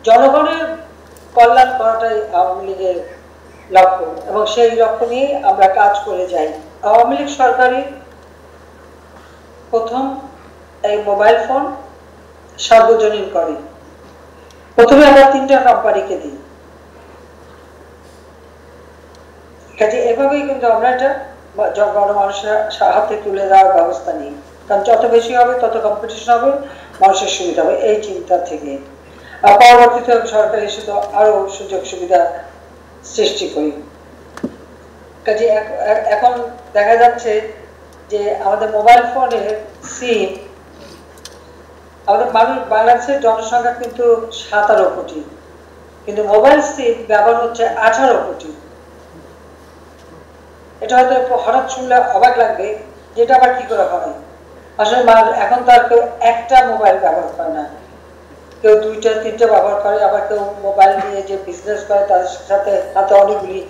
জনগণের কল্যাণ করাটাই আওয়ামী লীগের লক্ষ্য এবং সেই লক্ষ্য নিয়ে আমরা কাজ করে যাই। আওয়ামী লীগ সরকারের প্রথম এই মোবাইল ফোন সার্বজনীন করে। প্রথমে আমরা 3টা কোম্পানিকে দিই। কাজে এভাবেই কিন্তু আমরা এটা গণমানুষের হাতে তুলে দেওয়ার ব্যবস্থা নিই, কারণ যত বেশি হবে তত কম্পিটিশন হবে, মানুষের সুবিধা হবে, এই চিন্তা থেকে। আর পরবর্তীতে সরকার এসে তো আরো সুযোগ সুবিধা সৃষ্টি করি। কাজে এখন দেখা যাচ্ছে যে আমাদের মোবাইল ফোনের সিম, আমাদের মানুষ, বাংলাদেশের জনসংখ্যা কিন্তু 17 কোটি, কিন্তু মোবাইল সিম ব্যবহার হচ্ছে 18 কোটি। এটা হয়তো হঠাৎ শুনলে অবাক লাগবে, যেটা আবার কি করে হয়। আসলে এখন তো আর কেউ একটা মোবাইল ব্যবহার করে না, কেউ 2টা 3টা ব্যবহার করে, আবার কেউ মোবাইল নিয়ে যে বিজনেস করে তার সাথে হাতে অনেকগুলি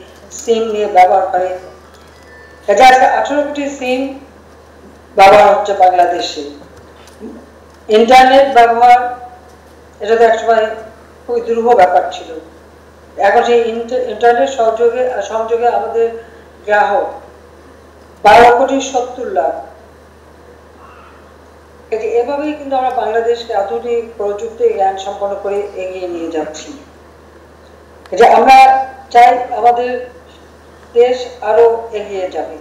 সিম নিয়ে ব্যবহার করে। এটা আজকে 18 কোটি সিম ব্যবহার হচ্ছে বাংলাদেশে। ইন্টারনেট ব্যবহার, এটা তো একসময় খুবই দুর্বহ ব্যাপার ছিল। এখন সেই ইন্টারনেট সংযোগে আমাদের গ্রাহক 12,70,00,000। এভাবেই কিন্তু আমরা বাংলাদেশকে আধুনিক প্রযুক্তি জ্ঞান সম্পন্ন করে এগিয়ে নিয়ে যাচ্ছি। আমরা চাই আমাদের দেশ আরো এগিয়ে যাবে।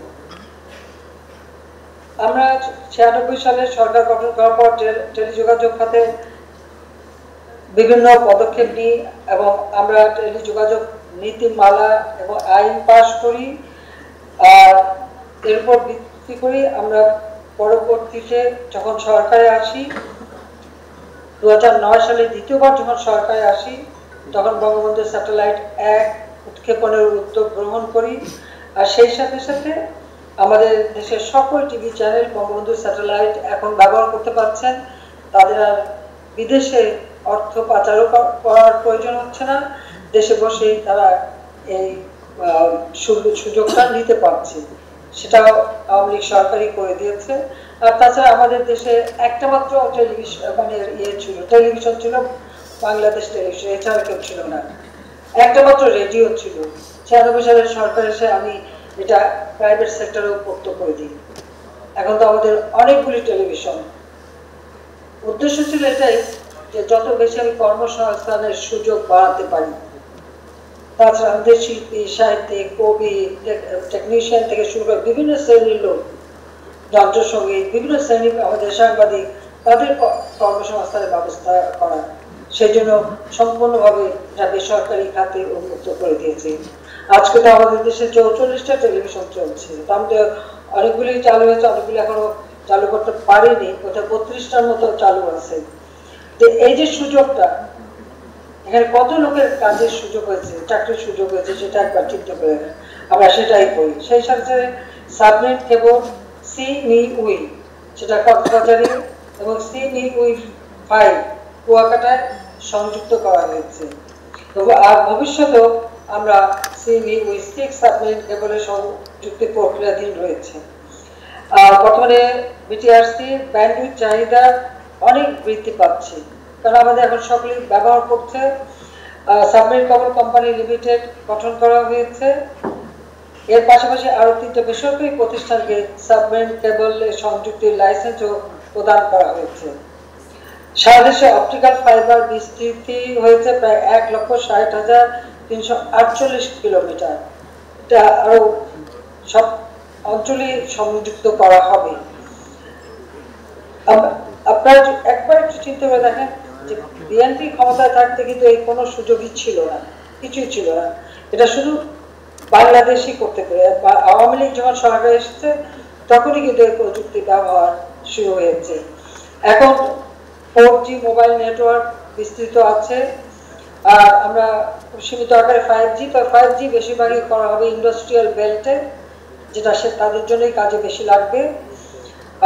আমরা 96 সালে সরকার গঠন করার পর টেলিযোগাযোগ খাতে বিভিন্ন পদক্ষেপ নিই এবং আমরা টেলিযোগাযোগ নীতিমালা এবং আইন পাশ করি। আর এর উপর ভিত্তি করে আমরা পরবর্তীতে যখন সরকারে আসি, 2009 সালে দ্বিতীয়বার যখন সরকারে আসি, তখন বঙ্গবন্ধু স্যাটেলাইট 1 উৎক্ষেপণের উদ্যোগ গ্রহণ করি। আর সেই সাথে সাথে আমাদের দেশের সকল টিভি চ্যানেল বঙ্গবন্ধু স্যাটেলাইট এখন ব্যবহার করতে পারছেন। তাদের আর বিদেশে অর্থ পাচারও করার প্রয়োজন হচ্ছে না, দেশে বসেই তারা এই সুযোগটা নিতে পারছে। সেটাও আওয়ামী লীগ সরকারই করে দিয়েছে। আর তাছাড়া আমাদের দেশে একটা মাত্র টেলিভিশন ছিল, বাংলাদেশ টেলিভিশন, এছাড়া কেউ ছিল না। একটা মাত্র রেডিও ছিল। 96 সালের সরকার এসে আমি এটা প্রাইভেট সেক্টরেও উন্মুক্ত করে দিই। এখন তো আমাদের অনেকগুলি টেলিভিশন। উদ্দেশ্য ছিল এটাই যে যত বেশি আমি কর্মসংস্থানের সুযোগ বাড়াতে পারি। তাছাড়া আমাদের শিল্পী, সাহিত্যিক, কবি, টেকনিশিয়ান থেকে শুরু করে বিভিন্ন শ্রেণীর লোক, যন্ত্রসঙ্গীত, বিভিন্ন শ্রেণীর আমাদের সাংবাদিক, তাদের কর্মসংস্থানের ব্যবস্থা করা। সেই জন্য সম্পূর্ণভাবে এটা বেসরকারি খাতে উন্মুক্ত করে দিয়েছে। আজকে তো আমাদের দেশে 44টা টেলিভিশন চলছে। আমাদের অনেকগুলি চালু হয়েছে, অনেকগুলি এখনো চালু করতে পারিনি, কোথাও 32টার মতো চালু আছে। এই যে সুযোগটা, এখানে কত লোকের কাজের সুযোগ হয়েছে, চাকরির সুযোগ হয়েছে, সেটা একবার চিন্তা করে আমরা সেটাই করি। সেই সাথে সাবনেট কেবল CNEUI, সেটা কক্সবাজারে, এবং CNEUI 5 কুয়াকাটায় সংযুক্ত করা হয়েছে। আর ভবিষ্যতেও আমরা CNEUI 6 সাবমেরিন কেবলের সংযুক্তি প্রক্রিয়াধীন রয়েছে। বর্তমানে বিটিআরসি ব্যান্ডউইথ চাহিদা অনেক বৃদ্ধি পাচ্ছে, কারণ আমাদের এখন সকলেই ব্যবহার করছে। সাবমেরিন কেবল কোম্পানি লিমিটেড গঠন করা হয়েছে। এর পাশাপাশি আরো 3টা বেসরকারি প্রতিষ্ঠানকে সাবমেরিন কেবল সংযুক্তির লাইসেন্সও প্রদান করা হয়েছে। সারা দেশে অপটিক্যাল ফাইবার বিস্তৃতি হয়েছে প্রায় 1,60,348 কিলোমিটার। এটা আরো সব অঞ্চলে সংযুক্ত করা হবে। আপনারা একবার একটু চিন্তা করে দেখেন যে বিএনপি ক্ষমতায় থাকতে কিন্তু এই কোনো সুযোগই ছিল না, কিছুই ছিল না। এটা শুধু বাংলাদেশই করতে পারে। আওয়ামী লীগ যখন সরকারে এসেছে তখনই কিন্তু এই প্রযুক্তি ব্যবহার শুরু হয়েছে। এখন 4G মোবাইল নেটওয়ার্ক বিস্তৃত আছে। আর আমরা সীমিত আকারে 5G, তো 5G বেশিরভাগই করা হবে ইন্ডাস্ট্রিয়াল বেল্টে, যেটা তাদের জন্যই কাজে বেশি লাগবে।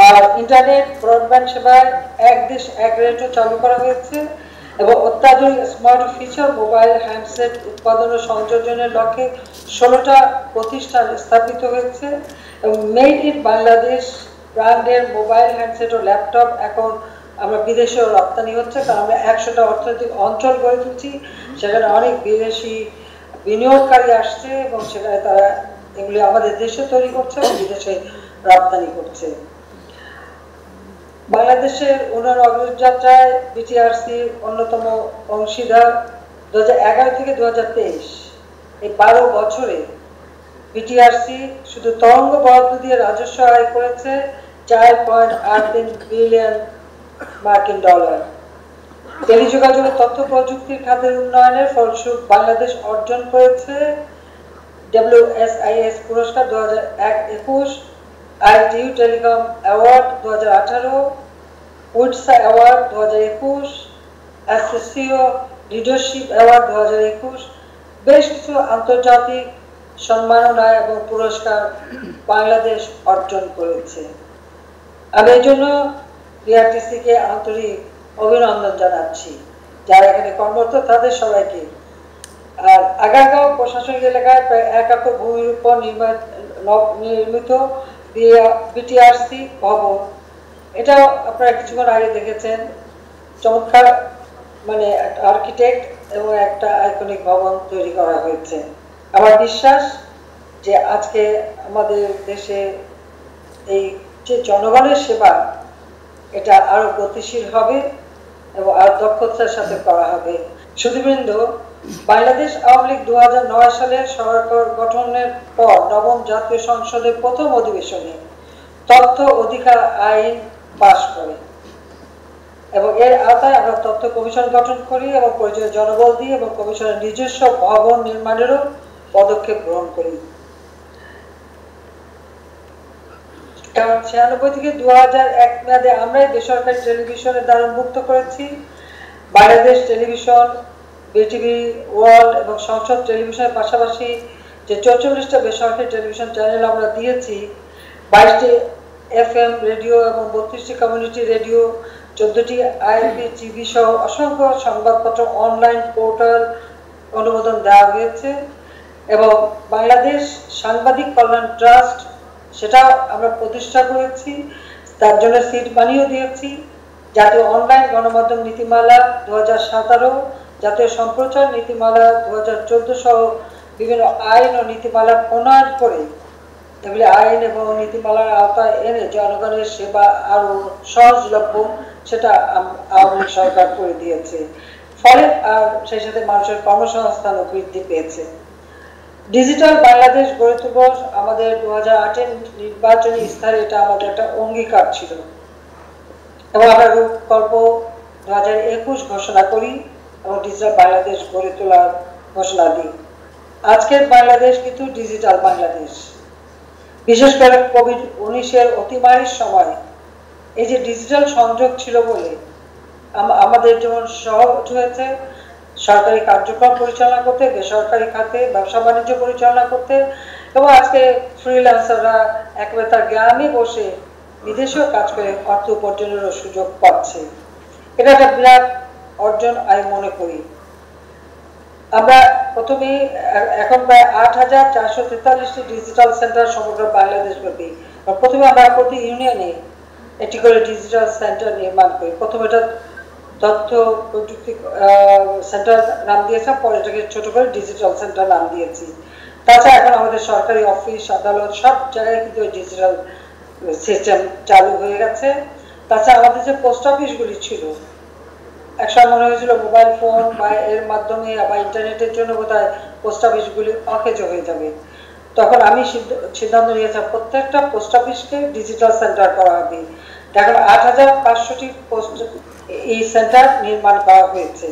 আর ইন্টারনেট ব্রডব্যান্ড সেবায় এক দেশ এক রেটও চালু করা হয়েছে এবং অত্যাধুনিক স্মার্ট ফিচার মোবাইল হ্যান্ডসেট উৎপাদন ও সংযোজনের লক্ষ্যে 16টা প্রতিষ্ঠান স্থাপিত হয়েছে এবং মেড ইন বাংলাদেশ ব্র্যান্ডের মোবাইল হ্যান্ডসেট ও ল্যাপটপ এখন আমরা বিদেশেও রপ্তানি হচ্ছে, কারণ আমরা 100টা অর্থনৈতিক অঞ্চল গড়ে তুলছি, সেখানে অনেক বিদেশি বিনিয়োগকারী আসছে এবং সেখানে তারা এগুলি আমাদের দেশে তৈরি করছে এবং বিদেশে রপ্তানি করছে। বাংলাদেশের উন্নয়ন অগ্রযাত্রায় বিটিআরসি অন্যতম অংশীদার। 2011 থেকে 2023 এই 12 বছরে বিটিআরসি শুধু তরঙ্গ বরাদ্দ দিয়ে রাজস্ব আয় করেছে 4.83 বিলিয়ন মার্কিন ডলার। টেলিযোগাযোগ ও তথ্য প্রযুক্তির খাতের উন্নয়নের ফলস্বরূপ বাংলাদেশ অর্জন করেছে WSIS পুরস্কার 2021, ITU টেলিকম অ্যাওয়ার্ড 2018, উডসা অ্যাওয়ার্ড 2021, অ্যাসোসিও লিডারশিপ অ্যাওয়ার্ড 2021। বেশ কিছু আন্তর্জাতিক সম্মাননা এবং পুরস্কার বাংলাদেশ অর্জন করেছে। আমি এই জন্য বিআরটিসিকে আন্তরিক অভিনন্দন জানাচ্ছি, যারা এখানে কর্মরত তাদের সবাইকে। আর আগারগাঁও প্রশাসনিক এলাকায় প্রায় 1 একর ভূমির উপর নির্মিত বিটিআরসি ভবন, এটাও আপনারা কিছুক্ষণ আগে দেখেছেন, চমৎকার মানে আর্কিটেক্ট এবং একটা আইকনিক ভবন তৈরি করা হয়েছে। আমার বিশ্বাস যে আজকে আমাদের দেশে এই যে জনগণের সেবা, এটা আরো গতিশীল হবে এবং আরো দক্ষতার সাথে করা হবে। সুধীবৃন্দ, বাংলাদেশ আওয়ামী লীগ 2009 সালে সরকার গঠনের পর নবম জাতীয় সংসদের প্রথম অধিবেশনে তথ্য অধিকার আইন পাশ করে এবং এর আওতায় আমরা তথ্য কমিশন গঠন করি এবং প্রয়োজনীয় জনবল দিই এবং কমিশনের নিজস্ব ভবন নির্মাণেরও পদক্ষেপ গ্রহণ করি। কারণ 96 থেকে 2001 মেয়াদে আমরাই বেসরকারি টেলিভিশনের দ্বারা মুক্ত করেছি। বাংলাদেশ টেলিভিশন, বিটিভি ওয়ার্ল্ড এবং সংসদ টেলিভিশনের পাশাপাশি যে 44টা বেসরকারি টেলিভিশন চ্যানেল আমরা দিয়েছি, 22টি FM রেডিও এবং 32টি কমিউনিটি রেডিও, 14টি ILP টিভি সহ অসংখ্য সংবাদপত্র, অনলাইন পোর্টাল অনুমোদন দেওয়া হয়েছে এবং বাংলাদেশ সাংবাদিক কল্যাণ ট্রাস্ট, সেটাও আমরা প্রতিষ্ঠা করেছি, তার জন্য সিট বানিয়েও দিয়েছি। জাতীয় অনলাইন গণমাধ্যম নীতিমালা 2017, জাতীয় সম্প্রচার নীতিমালা 2014 সহ বিভিন্ন আইন ও নীতিমালা প্রণয়ন করে এগুলি আইন এবং নীতিমালার আওতায় এনে জনগণের সেবা আরো সহজলভ্য, সেটা আওয়ামী লীগ সরকার করে দিয়েছে। ফলে সেই সাথে মানুষের কর্মসংস্থানও বৃদ্ধি পেয়েছে। ডিজিটাল বাংলাদেশ গড়ে তুলব আমাদের 2008 নির্বাচনী ইস্তাহারে এটা আমাদের একটা অঙ্গীকার ছিল এবং আমরা রূপকল্প 2021 ঘোষণা করি এবং ডিজিটাল বাংলাদেশ গড়ে তোলার ঘোষণা দিই। আজকের বাংলাদেশ কিন্তু ডিজিটাল বাংলাদেশ। বিশেষ করে কোভিড-19 অতিমারীর সময় এই যে ডিজিটাল সংযোগ ছিল বলে আমাদের যেমন সহজ হয়েছে সরকারি কার্যক্রম পরিচালনা করতে, বেসরকারি খাতে ব্যবসা বাণিজ্য পরিচালনা করতে, এবং আজকে ফ্রিল্যান্সাররা একেবারে তার গ্রামে বসে বিদেশেও কাজ করে অর্থ উপার্জনেরও সুযোগ পাচ্ছে। এটা একটা বিরাট অর্জন আমি মনে করি। আমরা প্রথমে এখন প্রায় 8,443টি ডিজিটাল সেন্টার সমগ্র বাংলাদেশ ব্যাপী। প্রথমে আমরা প্রতি ইউনিয়নে একটি করে ডিজিটাল সেন্টার নির্মাণ করি। প্রথমে এটা তথ্য প্রযুক্তি সেন্টার নাম দিয়েছিলাম, পরে এটাকে ছোট করে ডিজিটাল সেন্টার নাম দিয়েছি। তাছাড়া এখন আমাদের সরকারি অফিস, আদালত সব জায়গায় কিন্তু ডিজিটাল সিস্টেম চালু হয়ে গেছে। তাছাড়া আমাদের যে পোস্ট অফিসগুলি ছিল, একসময় মনে হয়েছিল মোবাইল ফোন বা এর মাধ্যমে বা ইন্টারনেটের জন্য বোধহয় পোস্ট অফিসগুলি অকেজো হয়ে যাবে। তখন আমি সিদ্ধান্ত নিয়েছিলাম প্রত্যেকটা পোস্ট অফিসকে ডিজিটাল সেন্টার করা হবে। এখন 8,500টি এই সেন্টার নির্মাণ করা হয়েছে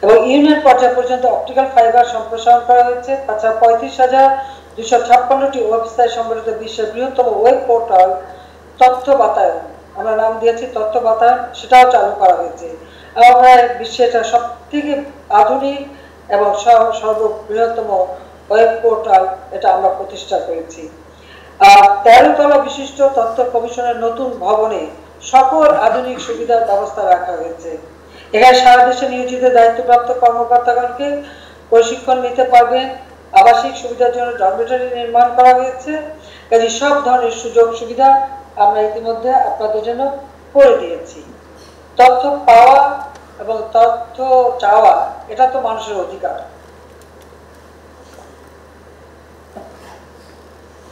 এবং ইউনিয়ন পর্যায় পর্যন্ত অপটিক্যাল ফাইবার সম্প্রসারণ করা হয়েছে। তাছাড়া 35,256টি ওয়েবসাইট সম্বলিত বিশ্বের বৃহত্তম ওয়েব পোর্টাল তথ্য বাতায়ন, আমরা নাম দিয়েছি তথ্য বাতায়ন, সেটাও চালু করা হয়েছে। আমরা বিশ্বের সব থেকে আধুনিক এবং সর্ববৃহত্তম ওয়েব পোর্টাল এটা আমরা প্রতিষ্ঠা করেছি। 13 তলা বিশিষ্ট তথ্য কমিশনের নতুন ভবনে সকল আধুনিক সুবিধার ব্যবস্থা রাখা হয়েছে। এখানে সারা দেশে নিয়োজিত দায়িত্বপ্রাপ্ত কর্মকর্তাগণকে প্রশিক্ষণ নিতে পারবেন। আবাসিক সুবিধার জন্য ডরমিটরি নির্মাণ করা হয়েছে। কাজে সব ধরনের সুযোগ সুবিধা আমরা ইতিমধ্যে আপনাদের জন্য করে দিয়েছি। তথ্য পাওয়া এবং তথ্য চাওয়া এটা তো মানুষের অধিকার।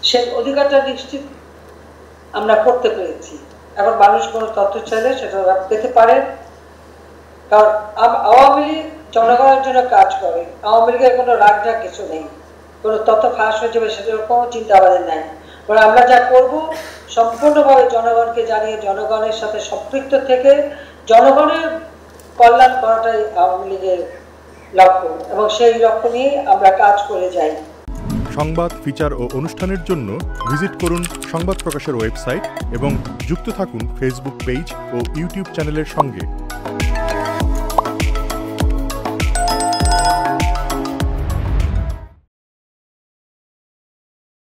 সেই অধিকারটা নিশ্চিত আমরা করতে পেরেছি। এখন মানুষ কোনো তথ্য চাইলে সেটা পেতে পারে, কারণ আওয়ামী লীগ জনগণের জন্য কাজ করে। আওয়ামী লীগের কোনো রাগ ঢাক কিছু নেই, কোনো তথ্য ফাঁস হয়ে যাবে সেটার কোনো চিন্তা আমাদের নাই। আমরা যা করব সম্পূর্ণভাবে জনগণকে জানিয়ে জনগণের সাথে সম্পৃক্ত থেকে জনগণের কল্যাণ করাটাই আওয়ামী লীগের লক্ষ্য, এবং সেই লক্ষ্য নিয়ে আমরা কাজ করে যাই। সংবাদ, ফিচার ও অনুষ্ঠানের জন্য ভিজিট করুন সংবাদ প্রকাশের ওয়েবসাইট এবং যুক্ত থাকুন ফেসবুক পেজ ও ইউটিউব চ্যানেলের সঙ্গে।